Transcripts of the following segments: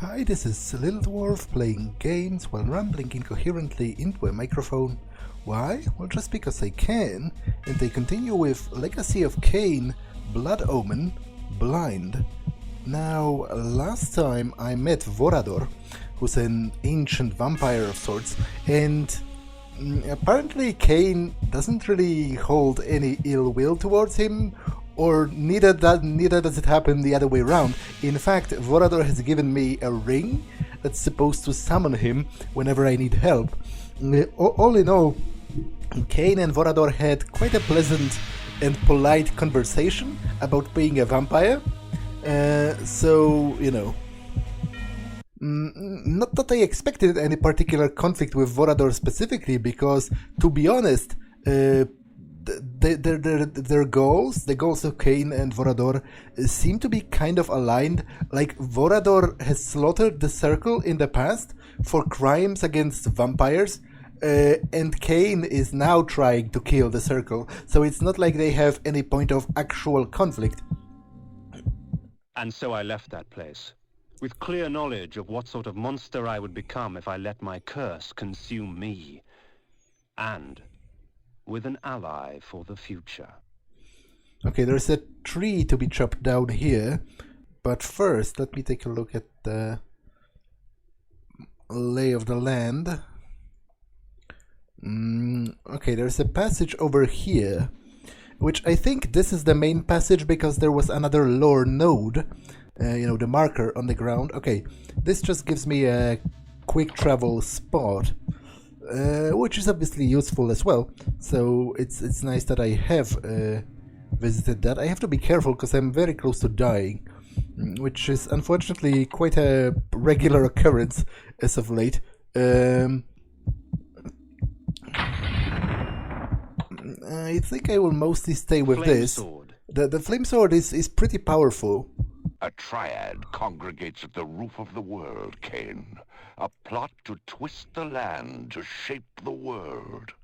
Hi, this is Little Dwarf playing games while rambling incoherently into a microphone. Why? Well, just because I can, and I continue with Legacy of Kain, Blood Omen, Blind. Now, last time I met Vorador, who's an ancient vampire of sorts, and apparently Kain doesn't really hold any ill will towards him, or neither does it happen the other way around. In fact, Vorador has given me a ring that's supposed to summon him whenever I need help. All in all, Kain and Vorador had quite a pleasant and polite conversation about being a vampire. So, you know, not that I expected any particular conflict with Vorador specifically, because, to be honest, their goals, the goals of Kain and Vorador, seem to be kind of aligned. Like, Vorador has slaughtered the Circle in the past for crimes against vampires, and Kain is now trying to kill the Circle, so it's not like they have any point of actual conflict. And so I left that place, with clear knowledge of what sort of monster I would become if I let my curse consume me, and with an ally for the future. Okay, there's a tree to be chopped down here, but first let me take a look at the lay of the land. Okay, there's a passage over here, which I think this is the main passage because there was another lore node, you know, the marker on the ground. Okay, this just gives me a quick travel spot, which is obviously useful as well. So it's nice that I have visited that. I have to be careful because I'm very close to dying, which is unfortunately quite a regular occurrence as of late. I think I will mostly stay with this. Sword. The flame sword is pretty powerful. A triad congregates at the roof of the world, Kain. A plot to twist the land, to shape the world.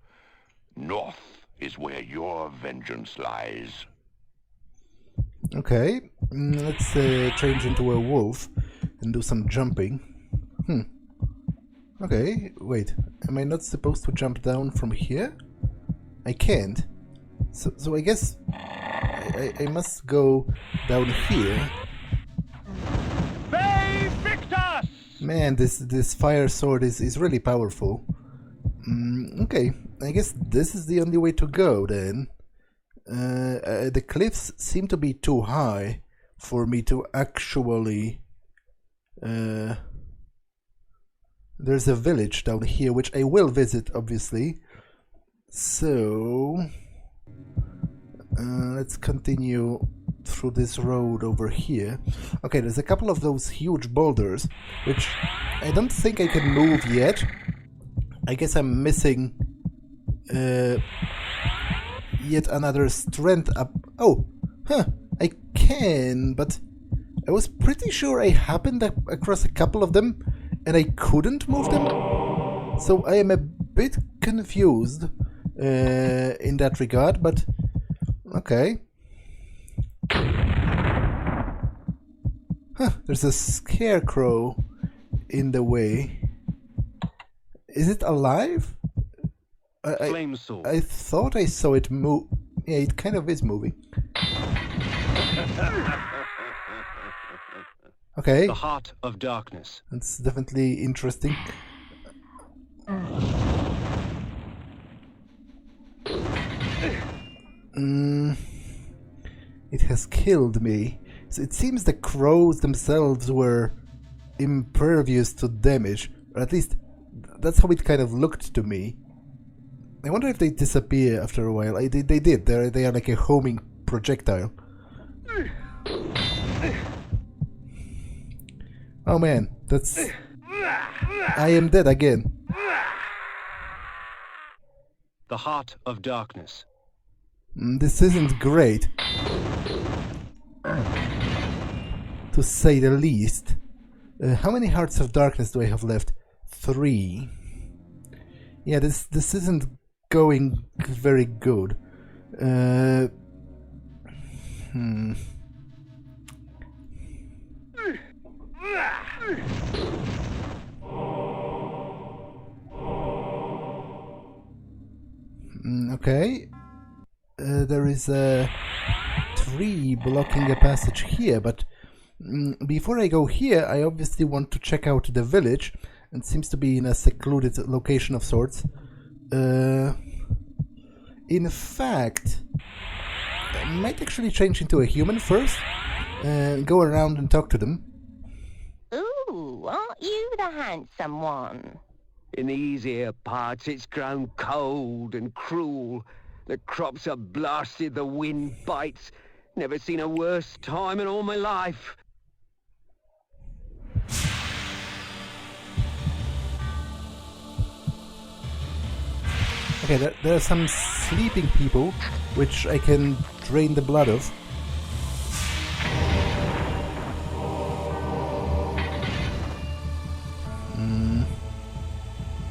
North is where your vengeance lies. Okay, let's change into a wolf and do some jumping. Okay, wait, am I not supposed to jump down from here? I can't. So I guess I must go down here. Man, this fire sword is really powerful. Okay, I guess this is the only way to go then. The cliffs seem to be too high for me to actually... there's a village down here, which I will visit, obviously. So... let's continue through this road over here. Okay, there's a couple of those huge boulders, which I don't think I can move yet. I guess I'm missing yet another strength up. Oh, I can, but I was pretty sure I happened across a couple of them and I couldn't move them. So I am a bit confused in that regard, but okay. There's a scarecrow in the way. Is it alive? Flame sword. I thought I saw it move. Yeah, it kind of is moving. Okay. The Heart of Darkness. That's definitely interesting. It has killed me. So it seems the crows themselves were impervious to damage, or at least that's how it kind of looked to me. I wonder if they disappear after a while. They did. They are like a homing projectile. Oh man, that's... I am dead again. The Heart of Darkness. This isn't great, to say the least. How many Hearts of Darkness do I have left? 3. Yeah, this isn't going very good. Okay. There is a tree blocking a passage here, but before I go here, I obviously want to check out the village. It seems to be in a secluded location of sorts. In fact, I might actually change into a human first and go around and talk to them. Ooh, aren't you the handsome one? In these here parts it's grown cold and cruel. The crops are blasted, the wind bites. Never seen a worse time in all my life. Okay, there are some sleeping people, which I can drain the blood of.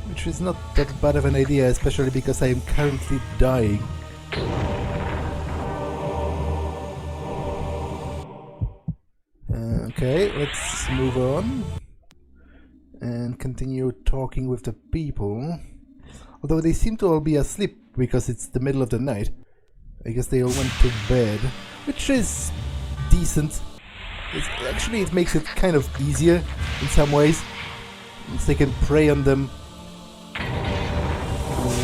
Which is not that bad of an idea, especially because I am currently dying. Okay, let's move on and continue talking with the people. Although they seem to all be asleep because it's the middle of the night. I guess they all went to bed, which is decent. Actually, it makes it kind of easier in some ways, since they can prey on them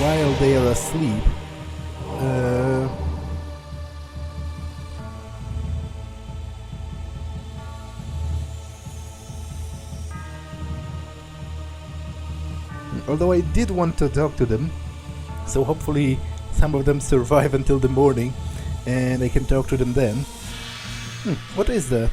while they are asleep. Although I did want to talk to them, so hopefully some of them survive until the morning and I can talk to them then. What is that?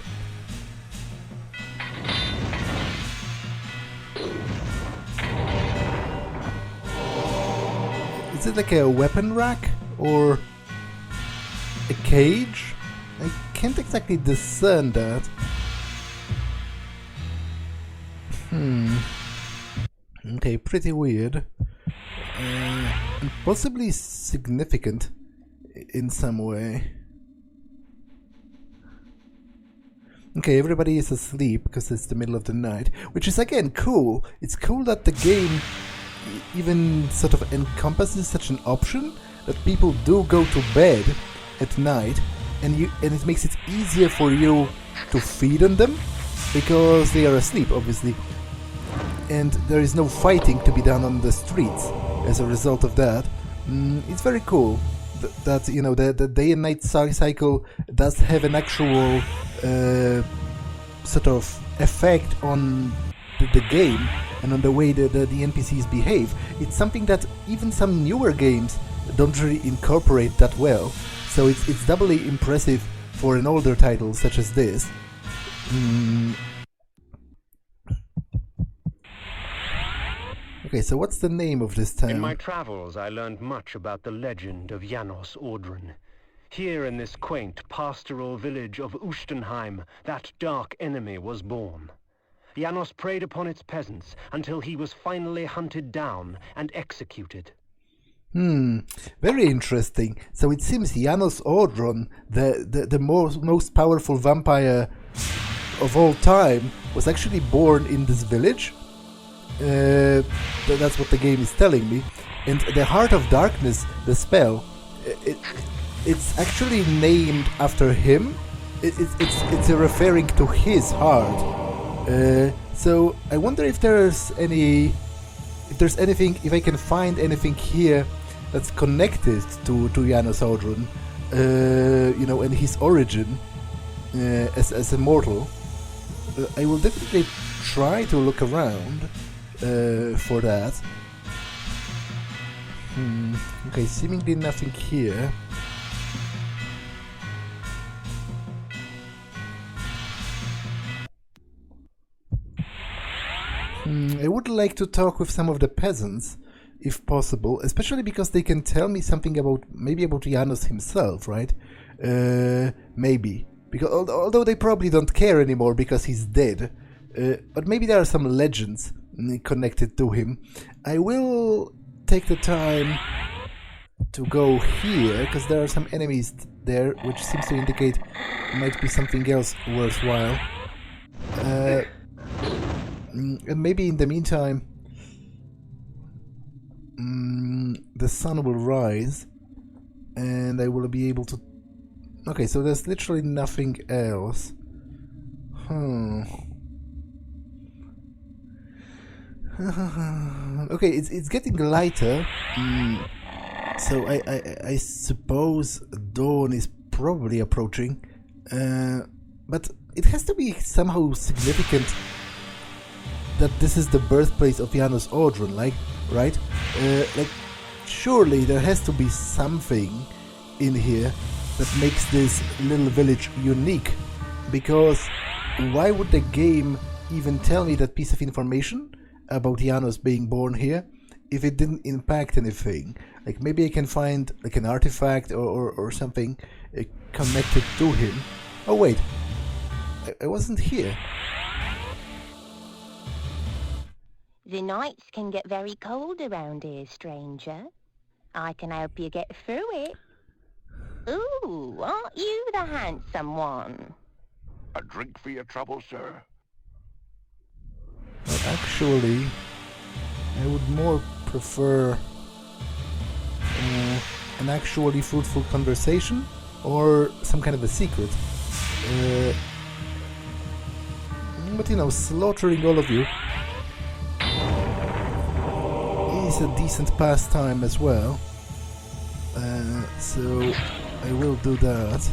Is it like a weapon rack or a cage? I can't exactly discern that. Okay, pretty weird. And possibly significant in some way. Okay, everybody is asleep because it's the middle of the night, which is again cool. It's cool that the game even sort of encompasses such an option that people do go to bed at night, and it makes it easier for you to feed on them because they are asleep, obviously. And there is no fighting to be done on the streets as a result of that. It's very cool that you know the day and night cycle does have an actual sort of effect on the game and on the way the NPCs behave. It's something that even some newer games don't really incorporate that well. So it's doubly impressive for an older title such as this. Okay, so what's the name of this town? In my travels, I learned much about the legend of Janos Audron. Here in this quaint pastoral village of Ustenheim, that dark enemy was born. Janos preyed upon its peasants until he was finally hunted down and executed. Very interesting. So it seems Janos Audron, the most powerful vampire of all time, was actually born in this village. That's what the game is telling me. And the Heart of Darkness, the spell, it's actually named after him. It's referring to his heart. So I wonder if there's anything, if I can find anything here that's connected to Janos Audron, you know, and his origin as a mortal. I will definitely try to look around for that. Okay, seemingly nothing here. I would like to talk with some of the peasants, if possible, especially because they can tell me something about, maybe about Janos himself, right? Maybe. Because although they probably don't care anymore because he's dead, but maybe there are some legends connected to him. I will take the time to go here, because there are some enemies there, which seems to indicate might be something else worthwhile. And maybe in the meantime, the sun will rise, and I will be able to... Okay, so there's literally nothing else. Okay, it's getting lighter. So I suppose dawn is probably approaching. But it has to be somehow significant that this is the birthplace of Janos Audron, like, right? Like, surely there has to be something in here that makes this little village unique. Because why would the game even tell me that piece of information about Janos being born here if it didn't impact anything? Like, maybe I can find like an artifact or something connected to him. Oh wait, I wasn't here. The nights can get very cold around here, stranger. I can help you get through it. Ooh, aren't you the handsome one? A drink for your trouble, sir? Well, actually, I would more prefer an actually fruitful conversation or some kind of a secret. But you know, slaughtering all of you is a decent pastime as well. So I will do that.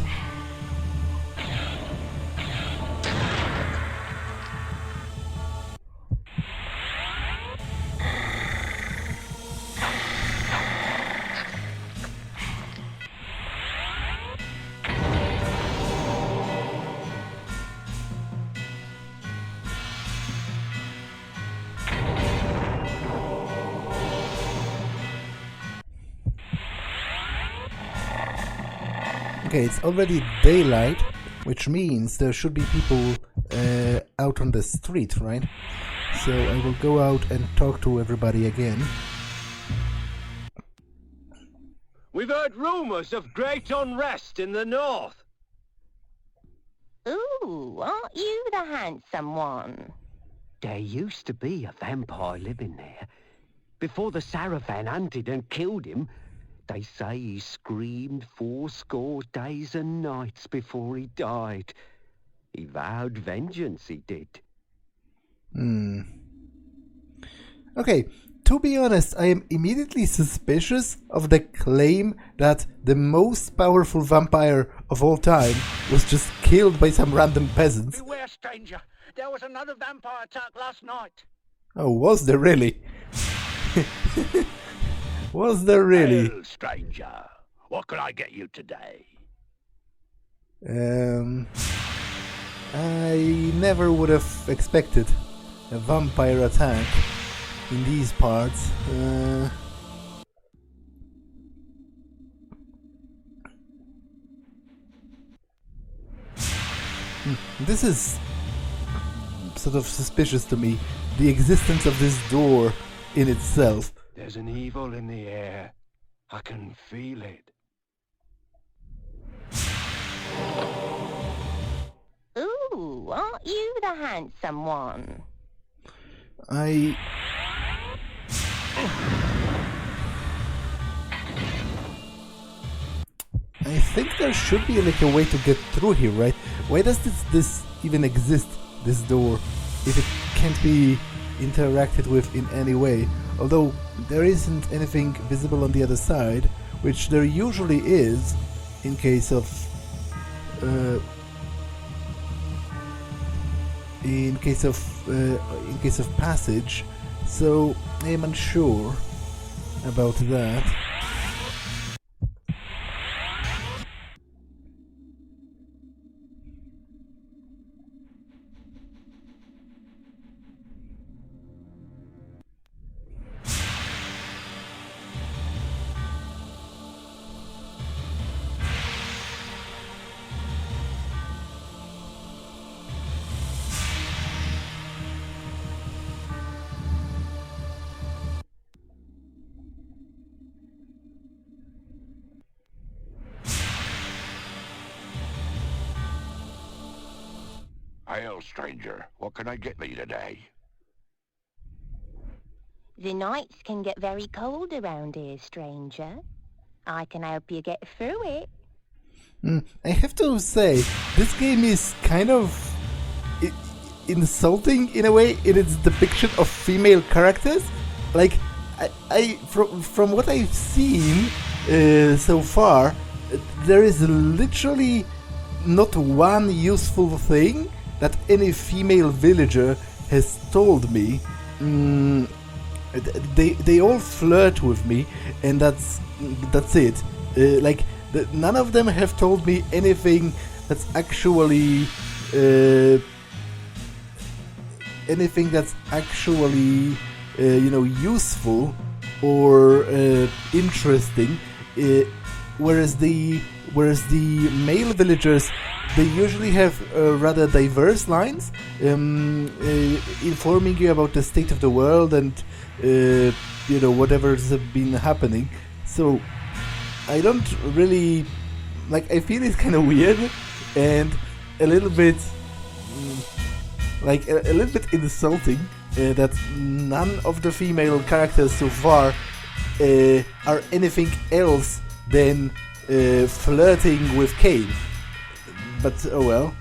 Okay, it's already daylight, which means there should be people out on the street, right? So I will go out and talk to everybody again. We've heard rumours of great unrest in the north. Ooh, aren't you the handsome one? There used to be a vampire living there. Before the Saravan hunted and killed him, they say he screamed 80 days and nights before he died. He vowed vengeance, he did. Okay, to be honest, I am immediately suspicious of the claim that the most powerful vampire of all time was just killed by some random peasants. Beware, stranger. There was another vampire attack last night. Oh, was there really? Was there really? Hail, stranger. What can I get you today? I never would have expected a vampire attack in these parts. This is sort of suspicious to me, the existence of this door in itself. There's an evil in the air. I can feel it. Ooh, aren't you the handsome one? I think there should be like a way to get through here, right? Why does this even exist, this door, if it can't be interacted with in any way? Although there isn't anything visible on the other side, which there usually is in case of passage. So I am unsure about that. Hail, stranger. What can I get thee today? The nights can get very cold around here, stranger. I can help you get through it. I have to say, this game is kind of insulting in a way in its depiction of female characters. Like, from what I've seen so far, there is literally not one useful thing that any female villager has told me. They all flirt with me, and that's it. None of them have told me anything that's actually useful or interesting. Whereas the male villagers, they usually have rather diverse lines, informing you about the state of the world and whatever's been happening. So I don't really I feel it's kind of weird and a little bit a little bit insulting that none of the female characters so far are anything else than flirting with Kain. But oh well.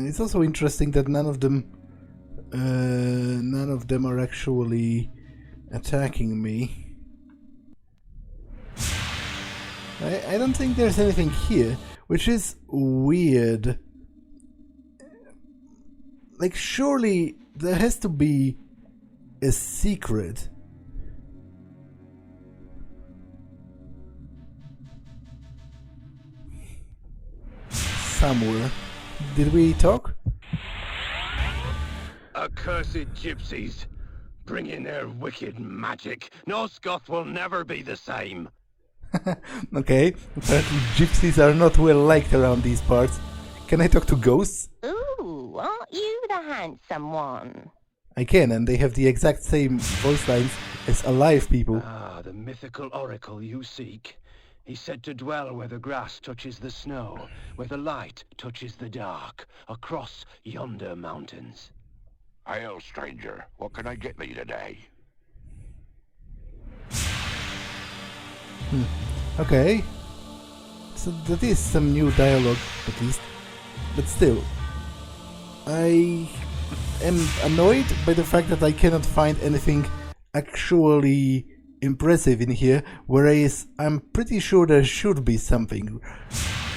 It's also interesting that none of them are actually attacking me. I don't think there's anything here, which is weird. Surely there has to be a secret. Somewhere. Did we talk? Accursed gypsies! Bring in their wicked magic. Nosgoth will never be the same. Okay, apparently gypsies are not well liked around these parts. Can I talk to ghosts? Ooh, aren't you the handsome one? I can, and they have the exact same voice lines as alive people. Ah, the mythical oracle you seek. He's said to dwell where the grass touches the snow, where the light touches the dark, across yonder mountains. Hail, stranger. What can I get thee today? Okay. So that is some new dialogue, at least. But still, I am annoyed by the fact that I cannot find anything actually impressive in here, whereas I'm pretty sure there should be something.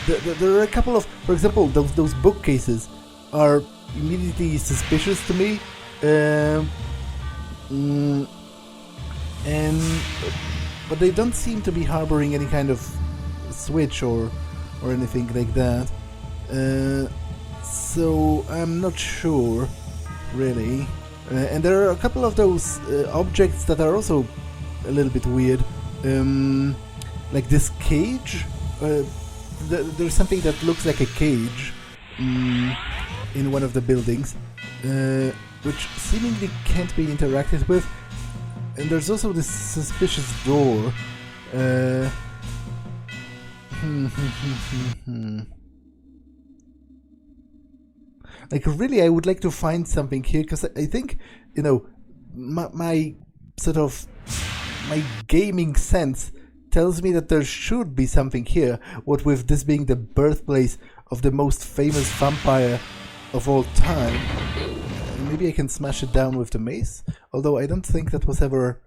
There are a couple of, for example, those bookcases are immediately suspicious to me, but they don't seem to be harboring any kind of switch or anything like that. So I'm not sure, really. And there are a couple of those objects that are also a little bit weird, like this cage. There's something that looks like a cage in one of the buildings, which seemingly can't be interacted with. And there's also this suspicious door. Really, I would like to find something here, because I think, my sort of my gaming sense tells me that there should be something here, what with this being the birthplace of the most famous vampire of all time. Maybe I can smash it down with the mace, although I don't think that was ever...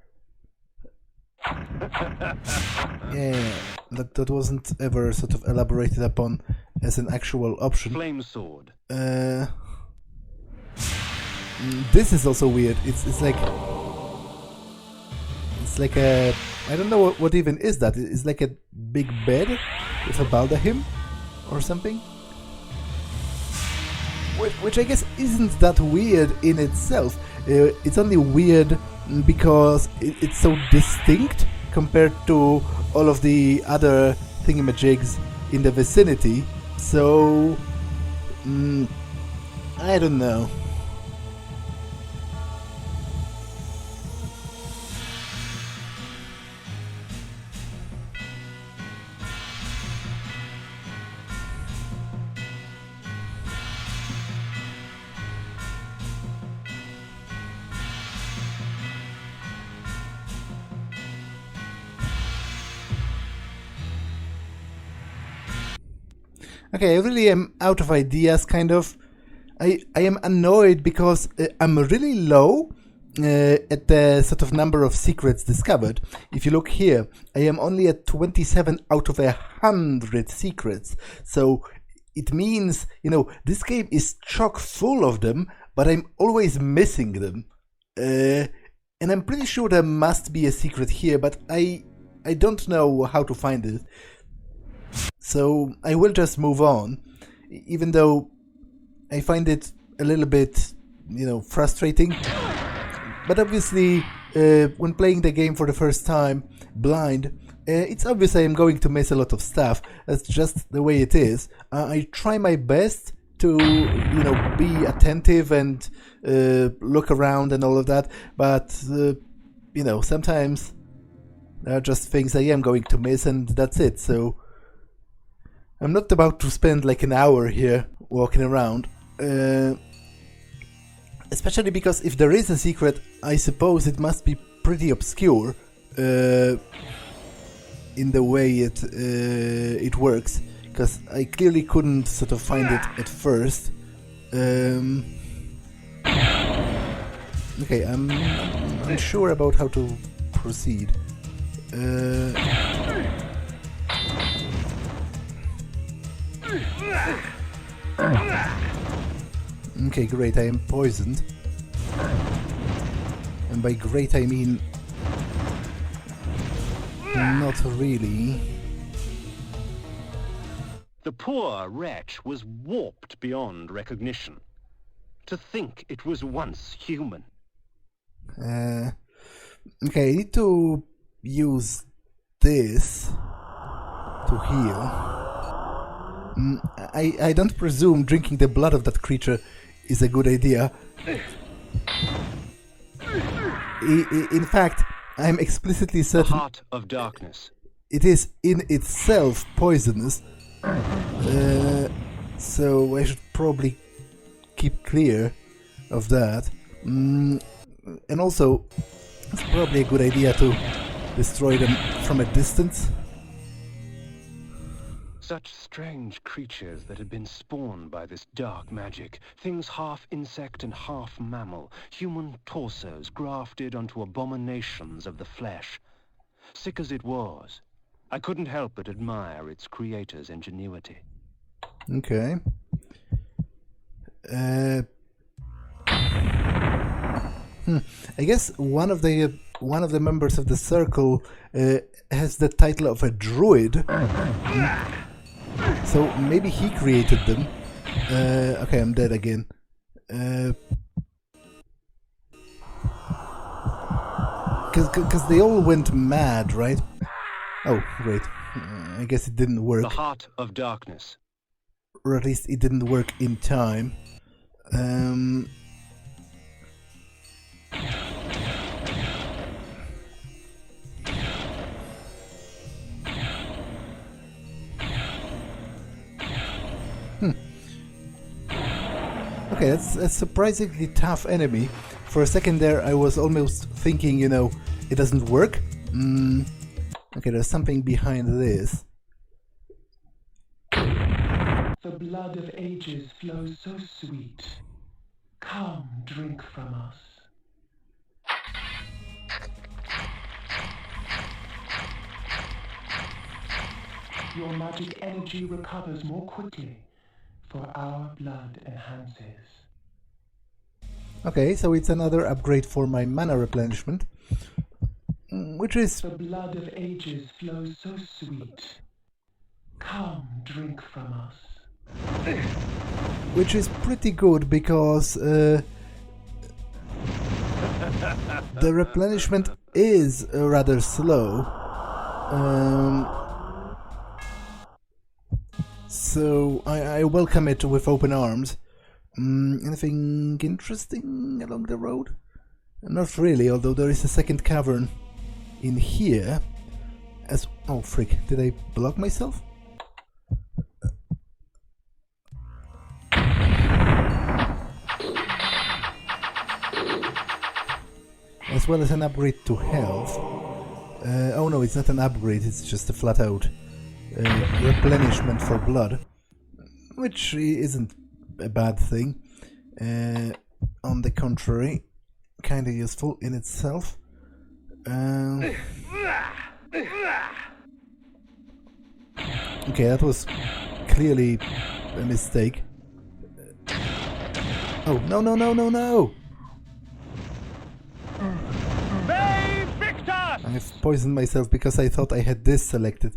yeah, that wasn't ever sort of elaborated upon as an actual option. Flame sword. This is also weird. It's like a... I don't know what even is that. It's like a big bed with a baldachin or something. Which I guess isn't that weird in itself. It's only weird because it's so distinct compared to all of the other thingamajigs in the vicinity. So I don't know. Okay, I really am out of ideas, kind of. I am annoyed because I'm really low at the sort of number of secrets discovered. If you look here, I am only at 27 out of 100 secrets. So it means, you know, this game is chock full of them, but I'm always missing them. And I'm pretty sure there must be a secret here, but I don't know how to find it. So I will just move on, even though I find it a little bit, you know, frustrating. But obviously, when playing the game for the first time, blind, it's obvious I am going to miss a lot of stuff. That's just the way it is. I try my best to, you know, be attentive and look around and all of that, but, you know, sometimes there are just things I am going to miss, and that's it. So I'm not about to spend like an hour here walking around. Especially because if there is a secret, I suppose it must be pretty obscure in the way it works. Because I clearly couldn't sort of find it at first. Okay, I'm unsure about how to proceed. Okay, great, I am poisoned. And by great I mean... not really. The poor wretch was warped beyond recognition. To think it was once human. Okay, I need to use this to heal. I don't presume drinking the blood of that creature is a good idea. In fact, I'm explicitly certain... The heart of darkness. It is in itself poisonous. So I should probably keep clear of that. And also, it's probably a good idea to destroy them from a distance. Such strange creatures that had been spawned by this dark magic. Things half insect and half mammal. Human torsos grafted onto abominations of the flesh. Sick as it was, I couldn't help but admire its creator's ingenuity. Okay. I guess one of the members of the circle has the title of a druid. So maybe he created them. Okay, I'm dead again. Because they all went mad, right? Oh, great. I guess it didn't work. The heart of darkness. Or at least it didn't work in time. Okay, that's a surprisingly tough enemy. For a second there, I was almost thinking, you know, it doesn't work. Okay, there's something behind this. The blood of ages flows so sweet. Come, drink from us. Your magic energy recovers more quickly, for our blood enhances. Okay, so it's another upgrade for my mana replenishment, which is... The blood of ages flows so sweet. Come, drink from us. Which is pretty good because the replenishment is rather slow. So I welcome it with open arms. Anything interesting along the road? Not really, although there is a second cavern in here. Oh frick, did I block myself? As well as an upgrade to health. Oh no, it's not an upgrade, it's just a flat out replenishment for blood, which isn't a bad thing. On the contrary, kinda useful in itself. Okay, that was clearly a mistake. Oh, no, no, no, no, no! I've poisoned myself because I thought I had this selected.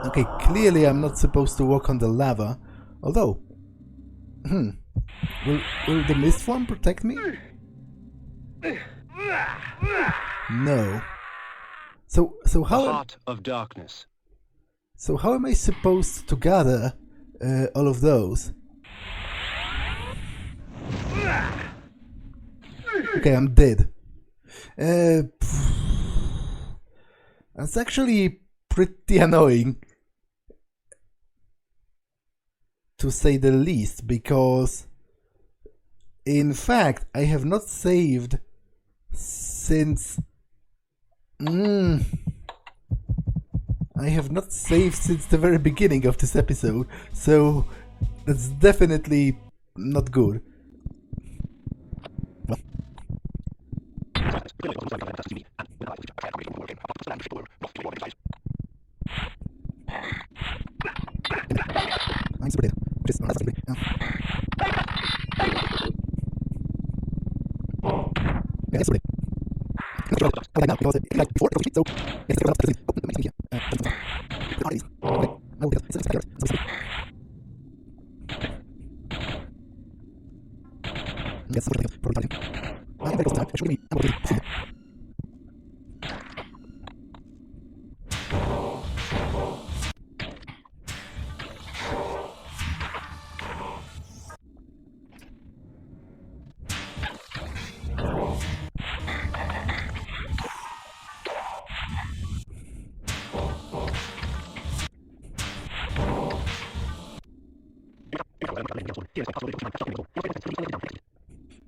Okay, clearly I'm not supposed to walk on the lava. Although... Will the mist form protect me? No. So how... The heart of darkness. So how am I supposed to gather all of those? Okay, I'm dead. That's actually pretty annoying, to say the least, because in fact I have not saved since I have not saved since the very beginning of this episode, so that's definitely not good.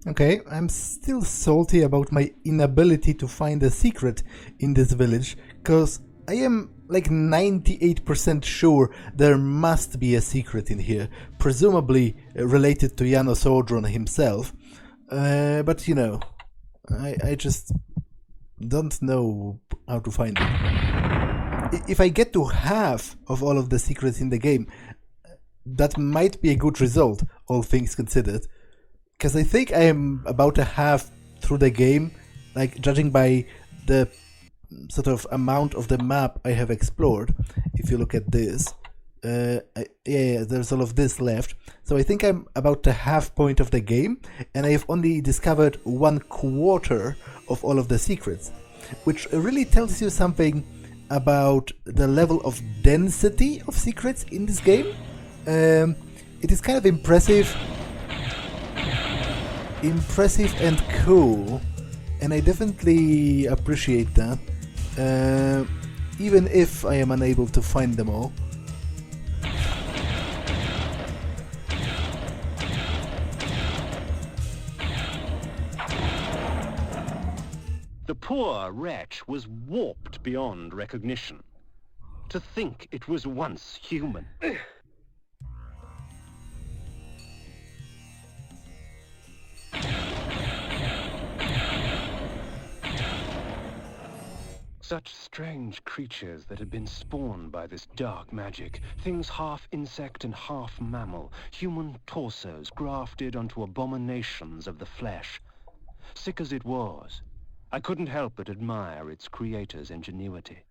Okay, I'm still salty about my inability to find a secret in this village, cause I am like 98% sure there must be a secret in here, presumably related to Janos Odron himself, but you know, I just don't know how to find it. If I get to half of all of the secrets in the game, that might be a good result, all things considered. Because I think I am about a half through the game, like judging by the sort of amount of the map I have explored. If you look at this, yeah, there's all of this left. So I think I'm about the half point of the game, and I have only discovered 1/4 of all of the secrets, which really tells you something about the level of density of secrets in this game. It is kind of impressive and cool, and I definitely appreciate that, even if I am unable to find them all. The poor wretch was warped beyond recognition. To think it was once human. Such strange creatures that had been spawned by this dark magic. Things half insect and half mammal. Human torsos grafted onto abominations of the flesh. Sick as it was, I couldn't help but admire its creator's ingenuity.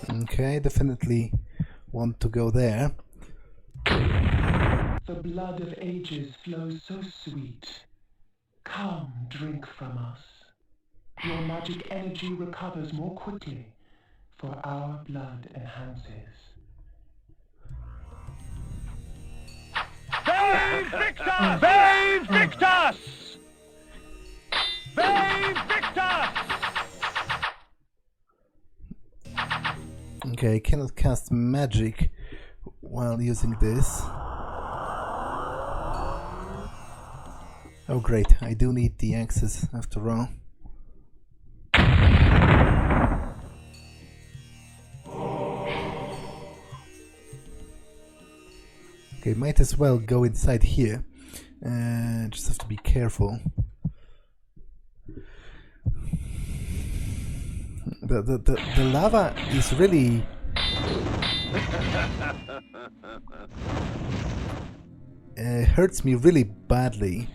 Okay, definitely want to go there. The blood of ages flows so sweet. Come, drink from us. Your magic energy recovers more quickly, for our blood enhances. Save Victus! Save Victus! Save Victus! Okay, I cannot cast magic while using this. Oh great, I do need the access after all. Okay, might as well go inside here. Just have to be careful. The lava is really... hurts me really badly.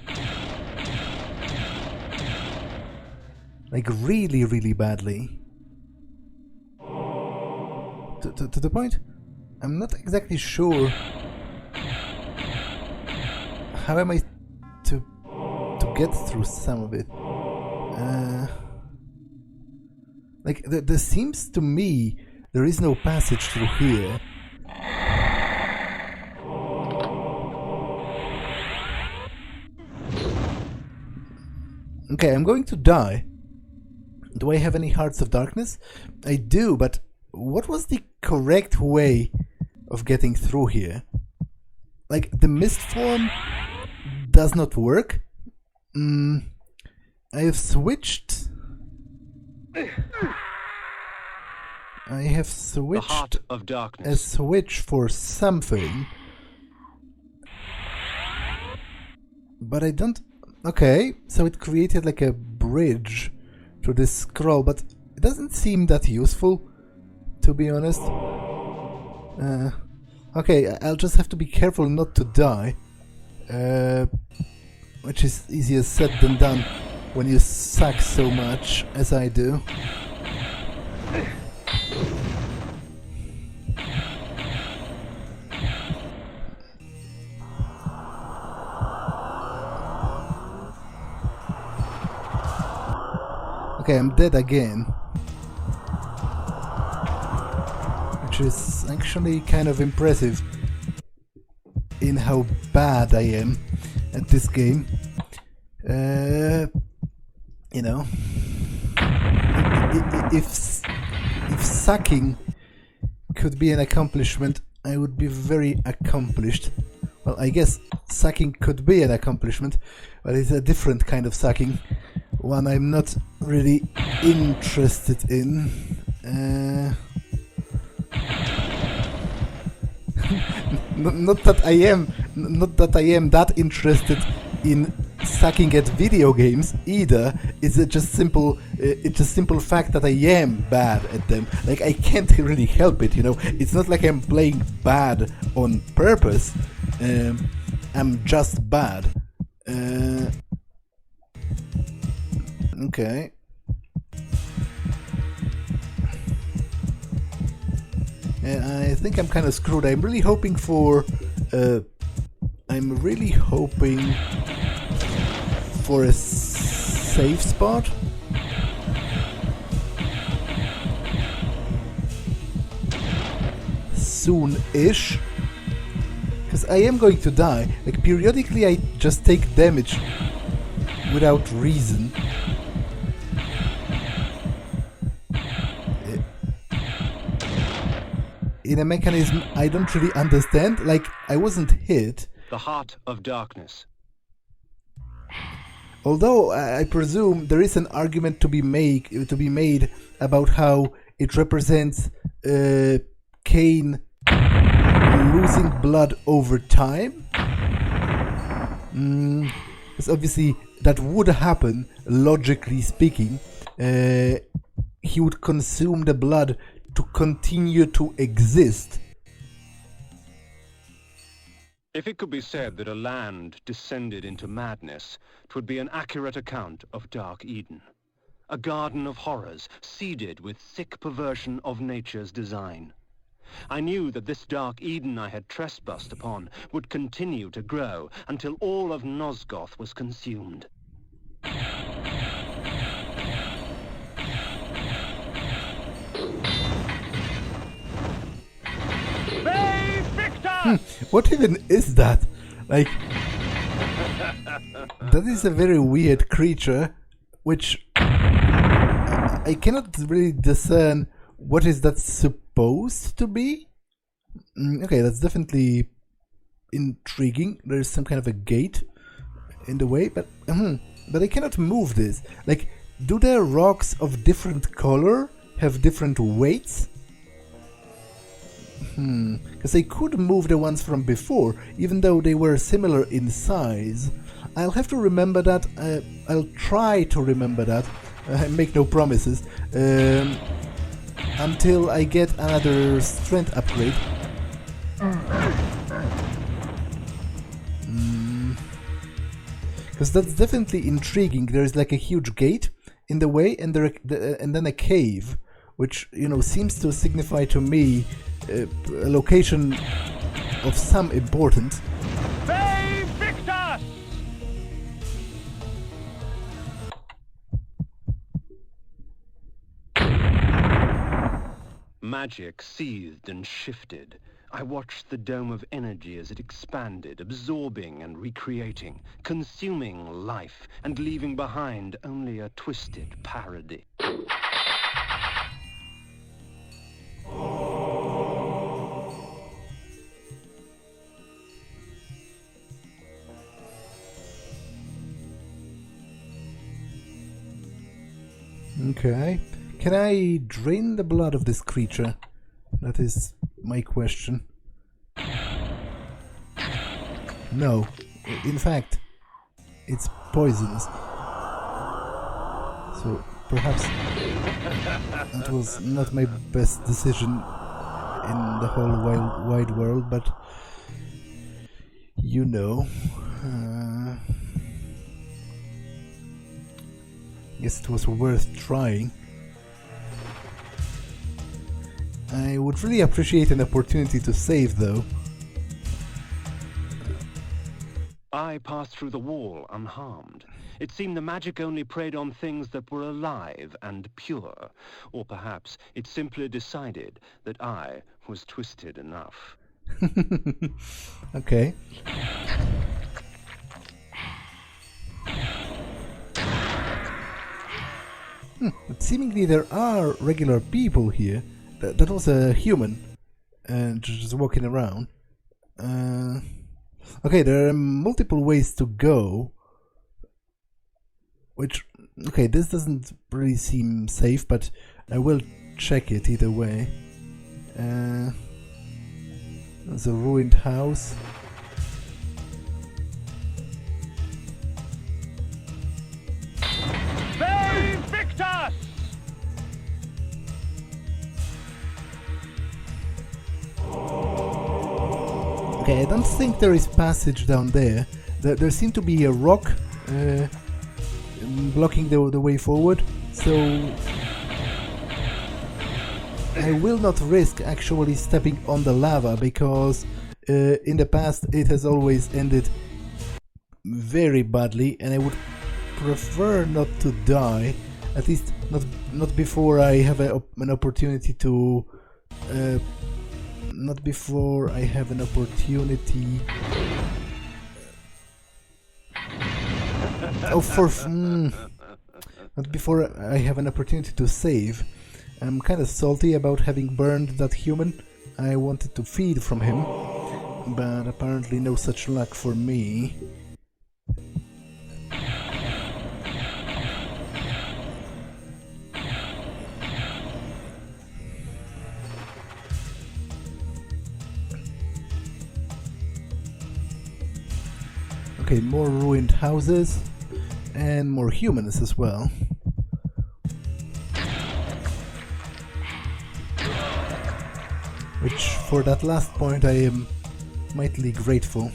Like really, really badly. To the point, I'm not exactly sure how am I to get through some of it. Like there seems to me there is no passage through here. Okay, I'm going to die. Do I have any Hearts of Darkness? I do, but what was the correct way of getting through here? Like, the mist form does not work. I have switched... The Heart of Darkness. A switch for something. But I don't... Okay, so it created like a bridge to this scroll, but it doesn't seem that useful, to be honest. Okay, I'll just have to be careful not to die. Which is easier said than done when you suck so much as I do. Okay, I'm dead again. Which is actually kind of impressive in how bad I am at this game. You know, if sucking could be an accomplishment, I would be very accomplished. Well, I guess sucking could be an accomplishment, but it's a different kind of sucking. One I'm not really interested in. Not that I am that interested in sucking at video games either. It's just simple fact that I am bad at them. Like, I can't really help it, you know. It's not like I'm playing bad on purpose. I'm just bad. Okay. I think I'm kind of screwed. I'm really hoping for a safe spot. Soon-ish. Because I am going to die. Like, periodically I just take damage without reason. In a mechanism I don't really understand. Like, I wasn't hit. The Heart of Darkness. Although I presume there is an argument to be made about how it represents Kain losing blood over time. Because obviously that would happen, logically speaking. He would consume the blood to continue to exist. If it could be said that a land descended into madness, 'twould be an accurate account of Dark Eden. A garden of horrors, seeded with thick perversion of nature's design. I knew that this Dark Eden I had trespassed upon would continue to grow until all of Nosgoth was consumed. What even is that? Like, that is a very weird creature, which I cannot really discern what is that supposed to be. Okay, that's definitely intriguing. There is some kind of a gate in the way, but I cannot move this. Like, do the rocks of different color have different weights? Because I could move the ones from before, even though they were similar in size. I'll have to remember that. I'll try to remember that. I make no promises. Until I get another strength upgrade. Because that's definitely intriguing. There is like a huge gate in the way, and then a cave, which, you know, seems to signify to me a location of some importance. Magic seethed and shifted. I watched the dome of energy as it expanded, absorbing and recreating, consuming life and leaving behind only a twisted parody. Okay. Can I drain the blood of this creature? That is my question. No. In fact, it's poisonous. So perhaps that was not my best decision in the whole wide world, but you know. Guess it was worth trying. I would really appreciate an opportunity to save, though. I passed through the wall unharmed. It seemed the magic only preyed on things that were alive and pure. Or perhaps it simply decided that I was twisted enough. Okay. But seemingly there are regular people here. That was a human, just walking around. Okay, there are multiple ways to go. Which, okay, this doesn't really seem safe, but I will check it either way. There's a ruined house. Okay, I don't think there is passage down there. There seemed to be a rock blocking the way forward, so I will not risk actually stepping on the lava, because in the past it has always ended very badly, and I would prefer not to die, at least not before I have an opportunity to not before I have an opportunity. Not before I have an opportunity to save. I'm kind of salty about having burned that human. I wanted to feed from him, but apparently no such luck for me. Okay, more ruined houses and more humans as well. Which, for that last point, I am mightily grateful.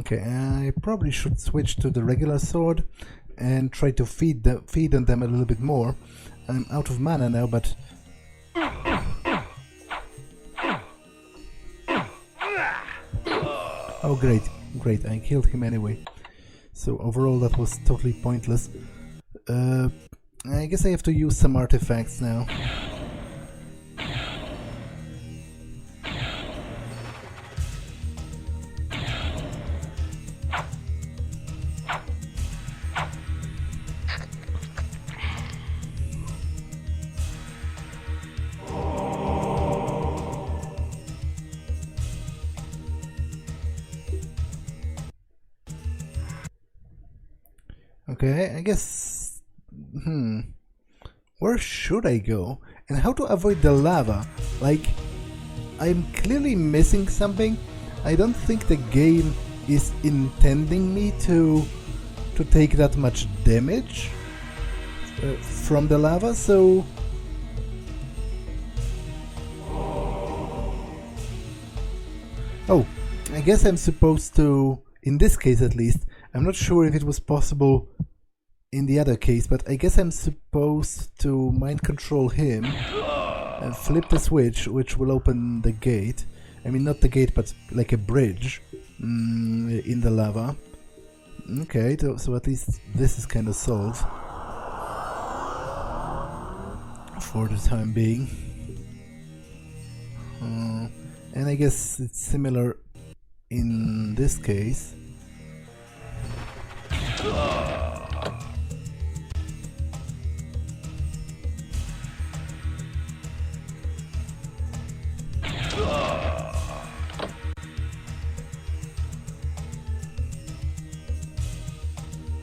Okay, I probably should switch to the regular sword and try to feed on them a little bit more. I'm out of mana now, but... Oh great, great, I killed him anyway. So overall that was totally pointless. I guess I have to use some artifacts now. Okay, I guess... Where should I go? And how to avoid the lava? Like, I'm clearly missing something. I don't think the game is intending me to take that much damage from the lava, so... Oh, I guess I'm supposed to, in this case at least, I'm not sure if it was possible in the other case, but I guess I'm supposed to mind control him and flip the switch, which will open the gate. I mean, not the gate, but like a bridge in the lava. Okay, so at least this is kind of solved for the time being. And I guess it's similar in this case.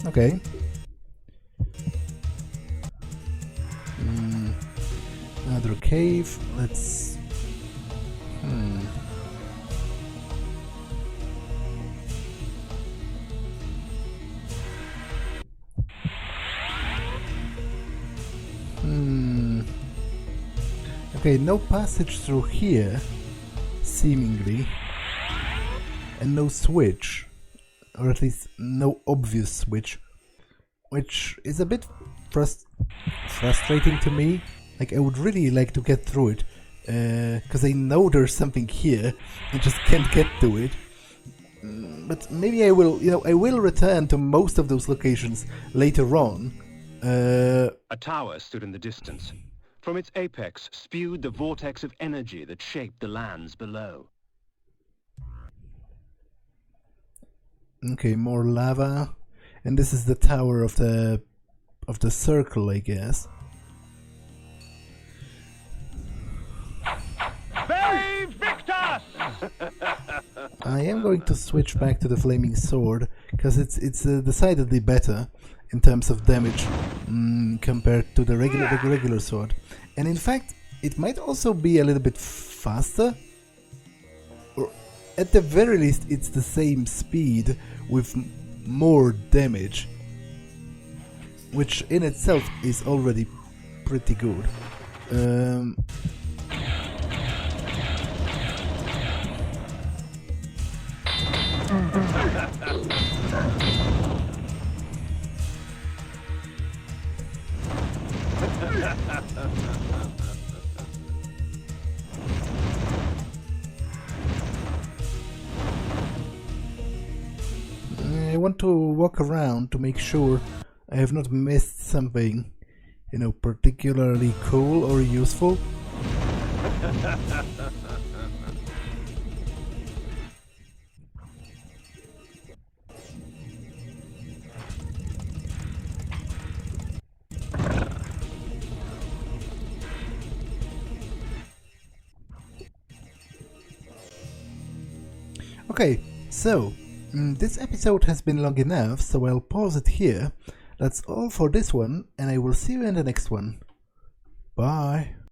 Okay. Another cave. Let's... Okay, no passage through here, seemingly, and no switch, or at least no obvious switch, which is a bit frustrating to me. Like, I would really like to get through it, because I know there's something here, I just can't get to it. But maybe I will, I will return to most of those locations later on. A tower stood in the distance. From its apex spewed the vortex of energy that shaped the lands below. Okay, more lava, and this is the tower of the circle, I guess. Very victus! I am going to switch back to the flaming sword because it's decidedly better in terms of damage compared to the regular sword, and in fact it might also be a little bit faster, or at the very least it's the same speed with more damage, which in itself is already pretty good. I want to walk around to make sure I have not missed something, particularly cool or useful. Okay, so this episode has been long enough, so I'll pause it here. That's all for this one, and I will see you in the next one. Bye!